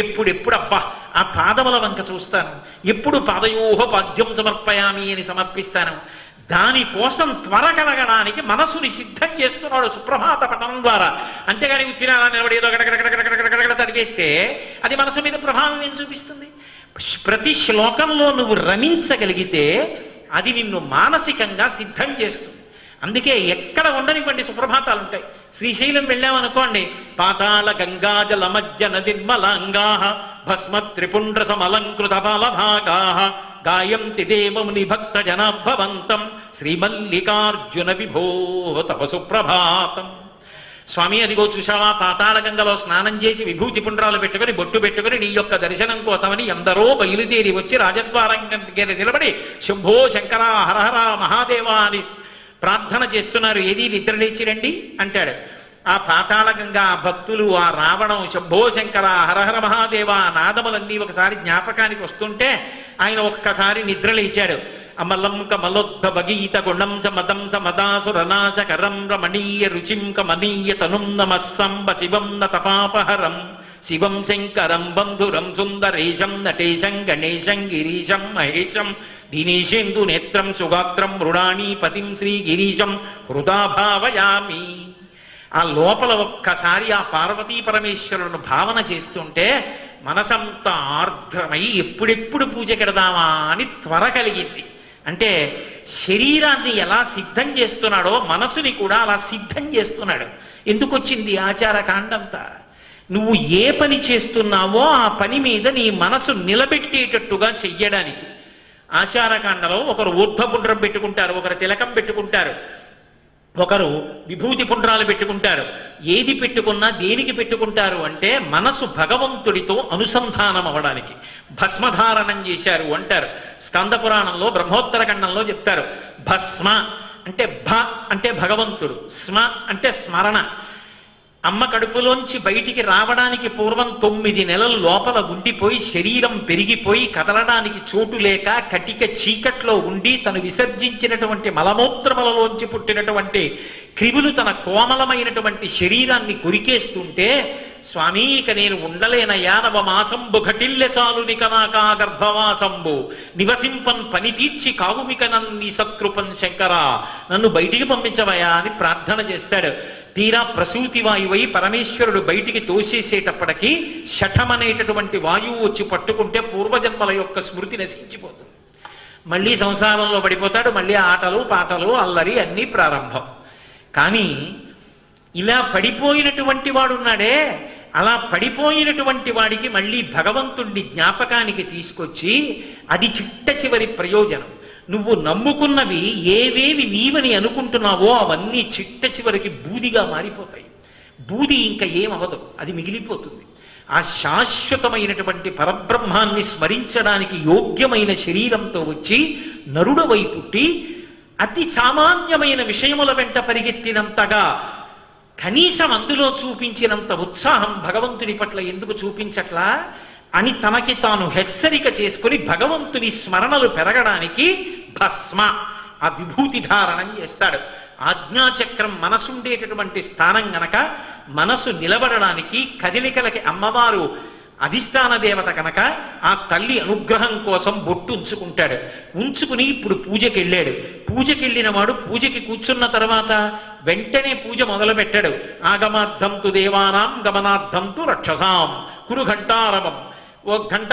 ఎప్పుడెప్పుడు అబ్బా ఆ పాదముల వంక చూస్తాను, ఎప్పుడు పాదయోహ పాద్యం సమర్పయామి అని సమర్పిస్తాను. దానికోసం త్వర కలగడానికి మనసుని సిద్ధం చేస్తున్నాడు సుప్రభాత పఠనం ద్వారా. అంతేగాని ఉత్తిరాలా నిలబడి ఏదో గడగడగడగడగడగడ చదివేస్తే అది మనసు మీద ప్రభావం ఏం చూపిస్తుంది? ప్రతి శ్లోకంలో నువ్వు రమించగలిగితే అది నిన్ను మానసికంగా సిద్ధం చేస్తుంది. అందుకే ఎక్కడ ఉండనివ్వండి సుప్రభాతాలు ఉంటాయి. శ్రీశైలం వెళ్ళామనుకోండి, పాతాళ గంగాజల మధ్య నదిర్మలాంగా భస్మ త్రిపుండ్ర సమలంకృత బాలభాగా గాయంతి దేవముని భక్త జనాభవంతం శ్రీమల్లికార్జున విభో తప సుప్రభాతం. స్వామి అదిగో చూశావా, పాతాళ గంగలో స్నానం చేసి విభూతి పుండ్రాలు పెట్టుకుని బొట్టు పెట్టుకుని నీ యొక్క దర్శనం కోసమని ఎందరో బయలుదేరి వచ్చి రాజద్వారం దగ్గర నిలబడి శంభో శంకర హరహర మహాదేవా అని ప్రార్థన చేస్తున్నారు. ఏది నిద్రలేచి రండి అంటాడు. ఆ పాతాళ గంగా భక్తులు, ఆ రావణం, శంభో శంకర హరహర మహాదేవ నాదములన్నీ ఒకసారి జ్ఞాపకానికి వస్తుంటే ఆయన ఒక్కసారి నిద్రలేచాడు. అమలం కమలోద్భవ గీత గుణం చ మదం స మదాసురనాశకరం రమణీయ రుచిం కమనీయ తనుం నమస్సంబ శివం నతపాపహరం శివం శంకరం బంధురం సుందరేశం నటేశం గణేశం గిరీశం మహేశం దినేశేందు నేత్రం సుగాత్రం మృడాణీపతిం శ్రీగిరీశం హృదా భావయామి. ఆ లోపల ఒక్కసారి ఆ పార్వతీ పరమేశ్వరులను భావన చేస్తుంటే మనసంతా ఆర్ద్రమై ఎప్పుడెప్పుడు పూజ కెడదామా అని త్వర కలిగింది. అంటే శరీరాన్ని ఎలా సిద్ధం చేస్తున్నాడో మనసుని కూడా అలా సిద్ధం చేస్తున్నాడు. ఎందుకు వచ్చింది ఆచార కాండంతా? నువ్వు ఏ పని చేస్తున్నావో ఆ పని మీద నీ మనసు నిలబెట్టేటట్టుగా చెయ్యడానికి. ఆచారకాండలో ఒకరు ఊర్ధ్వపుండ్రం పెట్టుకుంటారు, ఒకరు తిలకం పెట్టుకుంటారు, ఒకరు విభూతి పుండ్రాలు పెట్టుకుంటారు. ఏది పెట్టుకున్నా దేనికి పెట్టుకుంటారు అంటే మనసు భగవంతుడితో అనుసంధానం అవడానికి. భస్మధారణం చేశారు అంటారు. స్కంద పురాణంలో బ్రహ్మోత్తర ఖండంలో చెప్తారు. భస్మ అంటే భ అంటే భగవంతుడు, స్మ అంటే స్మరణ. అమ్మ కడుపులోంచి బయటికి రావడానికి పూర్వం 9 నెలలు లోపల ఉండిపోయి శరీరం పెరిగిపోయి కదలడానికి చోటు లేక కటిక చీకట్లో ఉండి తను విసర్జించినటువంటి మలమూత్రములలోంచి పుట్టినటువంటి క్రిములు తన కోమలమైనటువంటి శరీరాన్ని కొరికేస్తుంటే, స్వామి ఇక నేను ఉండలేనయా, నవమాసంబు ఘటిల్లె చాలునిక నాకా గర్భవాసంబు నివసింపన్ పని తీర్చి కావుమిక నన్ని సత్కృపన్ శంకర, నన్ను బయటికి పంపించవయా అని ప్రార్థన చేస్తాడు. తీరా ప్రసూతి వాయువై పరమేశ్వరుడు బయటికి తోసేసేటప్పటికీ శఠమనేటటువంటి వాయువు వచ్చి పట్టుకుంటే పూర్వజన్మల యొక్క స్మృతి నశించిపోతుంది. మళ్ళీ సంసారంలో పడిపోతాడు. మళ్ళీ ఆటలు పాటలు అల్లరి అన్నీ ప్రారంభం. కానీ ఇలా పడిపోయినటువంటి వాడున్నాడే, అలా పడిపోయినటువంటి వాడికి మళ్ళీ భగవంతుణ్ణి జ్ఞాపకానికి తీసుకొచ్చి అది చిట్ట చివరి ప్రయోజనం. నువ్వు నమ్ముకున్నవి ఏవేవి నీవని అనుకుంటున్నావో అవన్నీ చిట్ట చివరికి బూదిగా మారిపోతాయి. బూది ఇంకా ఏమవదు, అది మిగిలిపోతుంది. ఆ శాశ్వతమైనటువంటి పరబ్రహ్మాన్ని స్మరించడానికి యోగ్యమైన శరీరంతో వచ్చి నరుడవై పుట్టి అతి సామాన్యమైన విషయముల వెంట పరిగెత్తినంతగా కనీసం అందులో చూపించినంత ఉత్సాహం భగవంతుని పట్ల ఎందుకు చూపించట్లా అని తనకి తాను హెచ్చరిక చేసుకుని భగవంతుని స్మరణలు పెరగడానికి భస్మ ఆ విభూతి ధారణం చేస్తాడు. ఆజ్ఞాచక్రం మనసుండేటటువంటి స్థానం గనక మనసు నిలబడడానికి కదిలికలకి అమ్మవారు అధిష్టాన దేవత కనుక ఆ తల్లి అనుగ్రహం కోసం బొట్టు ఉంచుకుంటాడు. ఉంచుకుని ఇప్పుడు పూజకి వెళ్ళాడు. పూజకి వెళ్ళిన వాడు పూజకి కూర్చున్న తర్వాత వెంటనే పూజ మొదలు పెట్టాడు. ఆగమార్థం తు దేవానాం గమనార్థం తు రక్షసాం కురు ఘంటారవం. ఓ గంట